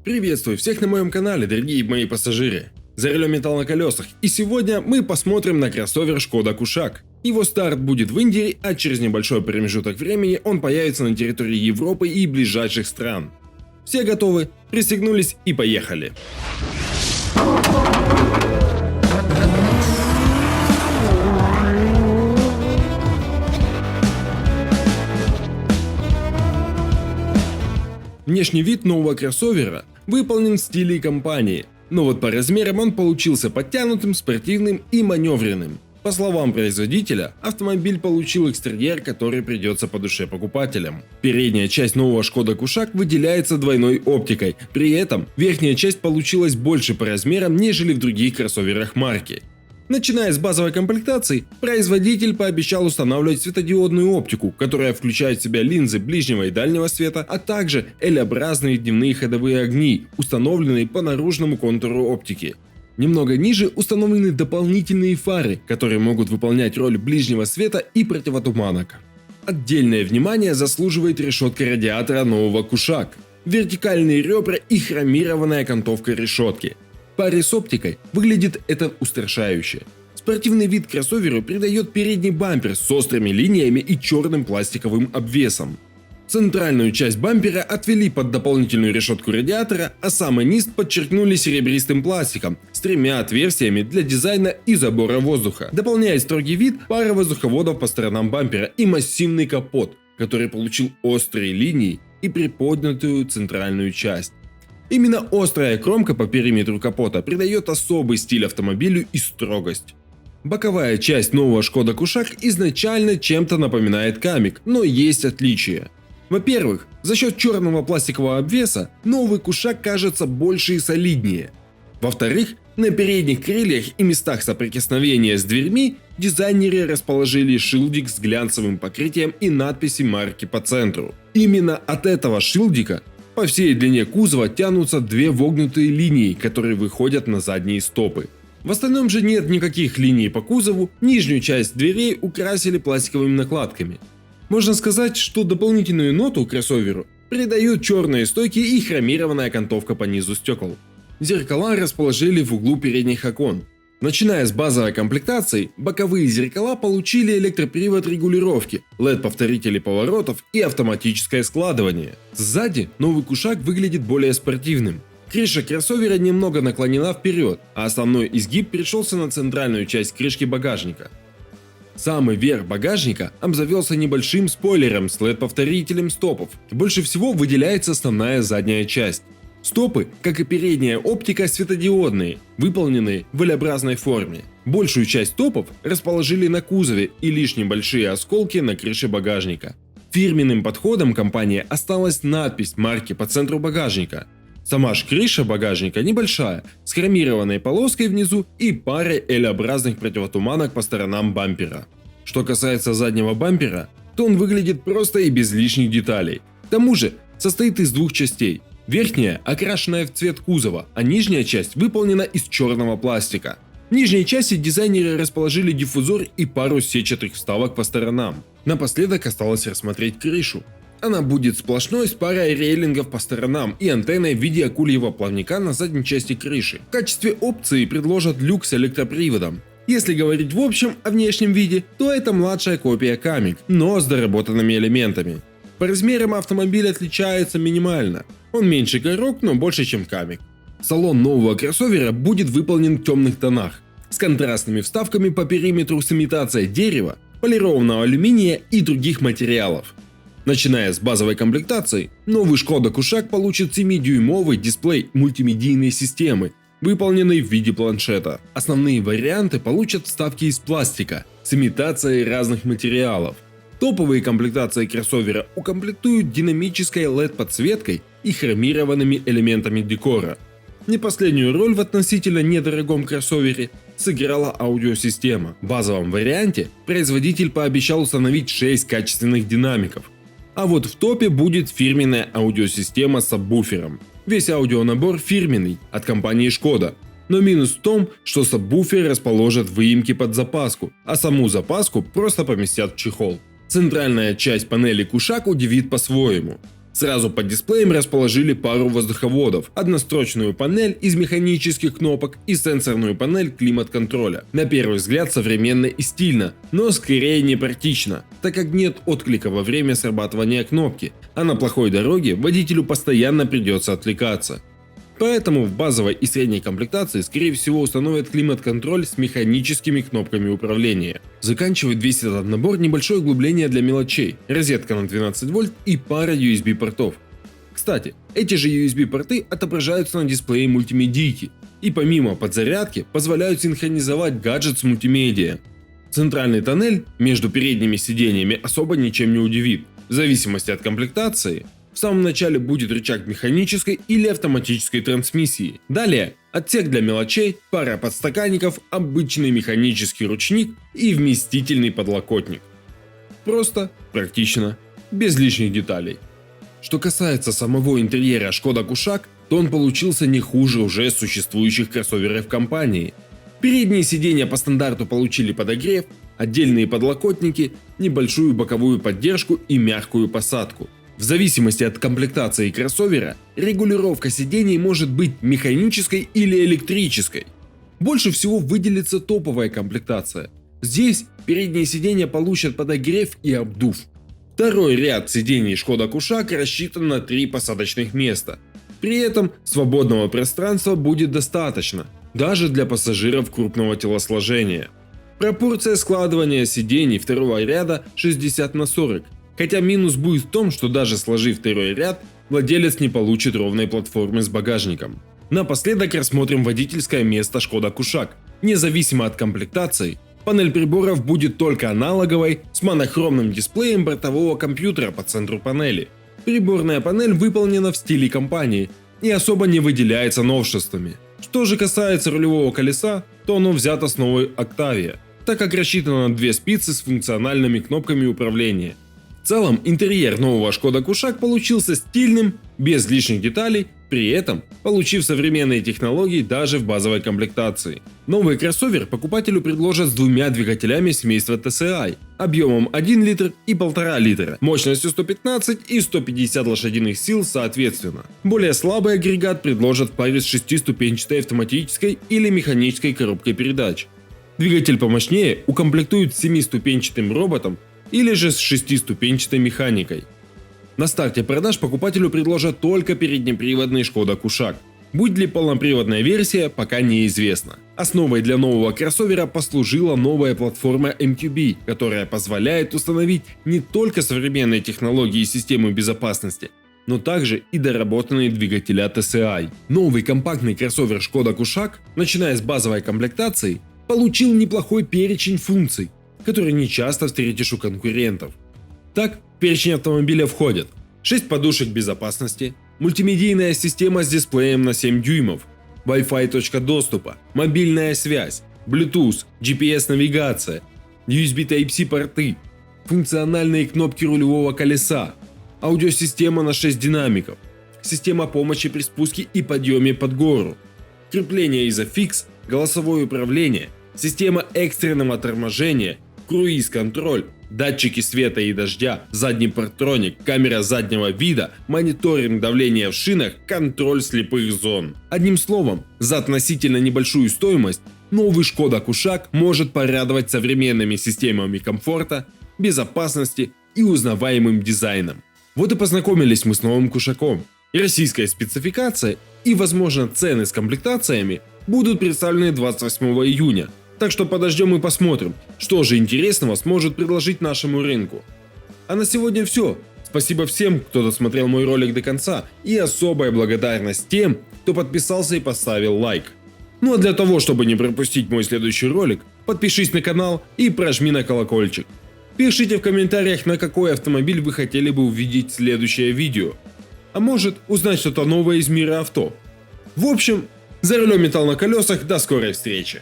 Приветствую всех на моем канале, дорогие мои пассажиры. За рулем металл на колесах, и сегодня мы посмотрим на кроссовер Шкода Кушак. Его старт будет в Индии, а через небольшой промежуток времени он появится на территории Европы и ближайших стран. Все готовы? Пристегнулись и поехали. Внешний вид нового кроссовера выполнен в стиле компании, но вот по размерам он получился подтянутым, спортивным и маневренным. По словам производителя, автомобиль получил экстерьер, который придется по душе покупателям. Передняя часть нового Шкода Кушак выделяется двойной оптикой, при этом верхняя часть получилась больше по размерам, нежели в других кроссоверах марки. Начиная с базовой комплектации, производитель пообещал устанавливать светодиодную оптику, которая включает в себя линзы ближнего и дальнего света, а также L-образные дневные ходовые огни, установленные по наружному контуру оптики. Немного ниже установлены дополнительные фары, которые могут выполнять роль ближнего света и противотуманок. Отдельное внимание заслуживает решетка радиатора нового Кушак, вертикальные ребра и хромированная окантовка решетки. В паре с оптикой выглядит это устрашающе. Спортивный вид кроссоверу придает передний бампер с острыми линиями и черным пластиковым обвесом. Центральную часть бампера отвели под дополнительную решетку радиатора, а самый низ подчеркнули серебристым пластиком с тремя отверстиями для дизайна и забора воздуха. Дополняет строгий вид пара воздуховодов по сторонам бампера и массивный капот, который получил острые линии и приподнятую центральную часть. Именно острая кромка по периметру капота придает особый стиль автомобилю и строгость. Боковая часть нового Шкода Кушак изначально чем-то напоминает Камик, но есть отличия. Во-первых, за счет черного пластикового обвеса новый Кушак кажется больше и солиднее. Во-вторых, на передних крыльях и местах соприкосновения с дверьми дизайнеры расположили шилдик с глянцевым покрытием и надписи марки по центру. Именно от этого шилдика по всей длине кузова тянутся две вогнутые линии, которые выходят на задние стопы. В остальном же нет никаких линий по кузову, нижнюю часть дверей украсили пластиковыми накладками. Можно сказать, что дополнительную ноту кроссоверу придают черные стойки и хромированная окантовка по низу стекол. Зеркала расположили в углу передних окон. Начиная с базовой комплектации, боковые зеркала получили электропривод регулировки, LED-повторители поворотов и автоматическое складывание. Сзади новый Кушак выглядит более спортивным. Крыша кроссовера немного наклонена вперед, а основной изгиб пришелся на центральную часть крышки багажника. Самый верх багажника обзавелся небольшим спойлером с LED-повторителем стопов. Больше всего выделяется основная задняя часть. Стопы, как и передняя оптика, светодиодные, выполненные в L-образной форме. Большую часть стопов расположили на кузове и лишь небольшие осколки на крыше багажника. Фирменным подходом компании осталась надпись марки по центру багажника. Сама ж крыша багажника небольшая, с хромированной полоской внизу и парой L-образных противотуманок по сторонам бампера. Что касается заднего бампера, то он выглядит просто и без лишних деталей. К тому же состоит из двух частей. Верхняя окрашенная в цвет кузова, а нижняя часть выполнена из черного пластика. В нижней части дизайнеры расположили диффузор и пару сетчатых вставок по сторонам. Напоследок осталось рассмотреть крышу. Она будет сплошной с парой рейлингов по сторонам и антенной в виде акульего плавника на задней части крыши. В качестве опции предложат люк с электроприводом. Если говорить в общем о внешнем виде, то это младшая копия Камик, но с доработанными элементами. По размерам автомобиль отличается минимально. Он меньше Корок, но больше, чем Камик. Салон нового кроссовера будет выполнен в темных тонах, с контрастными вставками по периметру с имитацией дерева, полированного алюминия и других материалов. Начиная с базовой комплектации, новый Шкода Кушак получит 7-дюймовый дисплей мультимедийной системы, выполненный в виде планшета. Основные варианты получат вставки из пластика с имитацией разных материалов. Топовые комплектации кроссовера укомплектуют динамической LED-подсветкой и хромированными элементами декора. Не последнюю роль в относительно недорогом кроссовере сыграла аудиосистема. В базовом варианте производитель пообещал установить 6 качественных динамиков. А вот в топе будет фирменная аудиосистема с сабвуфером. Весь аудионабор фирменный от компании Шкода. Но минус в том, что сабвуфер расположат в выемке под запаску, а саму запаску просто поместят в чехол. Центральная часть панели Кушак удивит по-своему. Сразу под дисплеем расположили пару воздуховодов, однострочную панель из механических кнопок и сенсорную панель климат-контроля. На первый взгляд современно и стильно, но скорее не практично, так как нет отклика во время срабатывания кнопки, а на плохой дороге водителю постоянно придется отвлекаться. Поэтому в базовой и средней комплектации скорее всего установят климат-контроль с механическими кнопками управления. Заканчивает весь этот набор небольшое углубление для мелочей, розетка на 12 вольт и пара USB портов. Кстати, эти же USB порты отображаются на дисплее мультимедийки и помимо подзарядки позволяют синхронизовать гаджет с мультимедиа. Центральный тоннель между передними сиденьями особо ничем не удивит, в зависимости от комплектации. В самом начале будет рычаг механической или автоматической трансмиссии. Далее отсек для мелочей, пара подстаканников, обычный механический ручник и вместительный подлокотник. Просто, практично, без лишних деталей. Что касается самого интерьера Skoda Kushaq, то он получился не хуже уже существующих кроссоверов компании. Передние сиденья по стандарту получили подогрев, отдельные подлокотники, небольшую боковую поддержку и мягкую посадку. В зависимости от комплектации кроссовера, регулировка сидений может быть механической или электрической. Больше всего выделится топовая комплектация. Здесь передние сиденья получат подогрев и обдув. Второй ряд сидений Skoda Kushaq рассчитан на 3 посадочных места. При этом свободного пространства будет достаточно, даже для пассажиров крупного телосложения. Пропорция складывания сидений второго ряда 60/40. Хотя минус будет в том, что даже сложив второй ряд, владелец не получит ровной платформы с багажником. Напоследок рассмотрим водительское место Skoda Kushaq. Независимо от комплектации, панель приборов будет только аналоговой с монохромным дисплеем бортового компьютера по центру панели. Приборная панель выполнена в стиле компании и особо не выделяется новшествами. Что же касается рулевого колеса, то оно взято с новой Octavia, так как рассчитано на 2 спицы с функциональными кнопками управления. В целом, интерьер нового Skoda Kushaq получился стильным, без лишних деталей, при этом получив современные технологии даже в базовой комплектации. Новый кроссовер покупателю предложат с 2 двигателями семейства TCI, объемом 1 литр и 1,5 литра, мощностью 115 и 150 лошадиных сил соответственно. Более слабый агрегат предложат в паре с 6-ступенчатой автоматической или механической коробкой передач. Двигатель помощнее укомплектуют с 7-ступенчатым роботом или же с 6-ступенчатой механикой. На старте продаж покупателю предложат только переднеприводный Skoda Kushaq. Будет ли полноприводная версия, пока неизвестно. Основой для нового кроссовера послужила новая платформа MQB, которая позволяет установить не только современные технологии и системы безопасности, но также и доработанные двигателя TCI. Новый компактный кроссовер Skoda Kushaq, начиная с базовой комплектации, получил неплохой перечень функций, которые не часто встретишь у конкурентов. Так, в перечень автомобиля входят 6 подушек безопасности, мультимедийная система с дисплеем на 7 дюймов, Wi-Fi точка доступа, мобильная связь, Bluetooth, GPS-навигация, USB Type-C порты, функциональные кнопки рулевого колеса, аудиосистема на 6 динамиков, система помощи при спуске и подъеме под гору, крепление Isofix, голосовое управление, система экстренного торможения, круиз-контроль, датчики света и дождя, задний партроник, камера заднего вида, мониторинг давления в шинах, контроль слепых зон. Одним словом, за относительно небольшую стоимость новый Skoda Kushaq может порадовать современными системами комфорта, безопасности и узнаваемым дизайном. Вот и познакомились мы с новым Кушаком. Российская спецификация и, возможно, цены с комплектациями будут представлены 28 июня. Так что подождем и посмотрим, что же интересного сможет предложить нашему рынку. А на сегодня все. Спасибо всем, кто досмотрел мой ролик до конца, и особая благодарность тем, кто подписался и поставил лайк. Ну а для того, чтобы не пропустить мой следующий ролик, подпишись на канал и прожми на колокольчик. Пишите в комментариях, на какой автомобиль вы хотели бы увидеть следующее видео. А может, узнать что-то новое из мира авто. В общем, за рулем металл на колесах, до скорой встречи.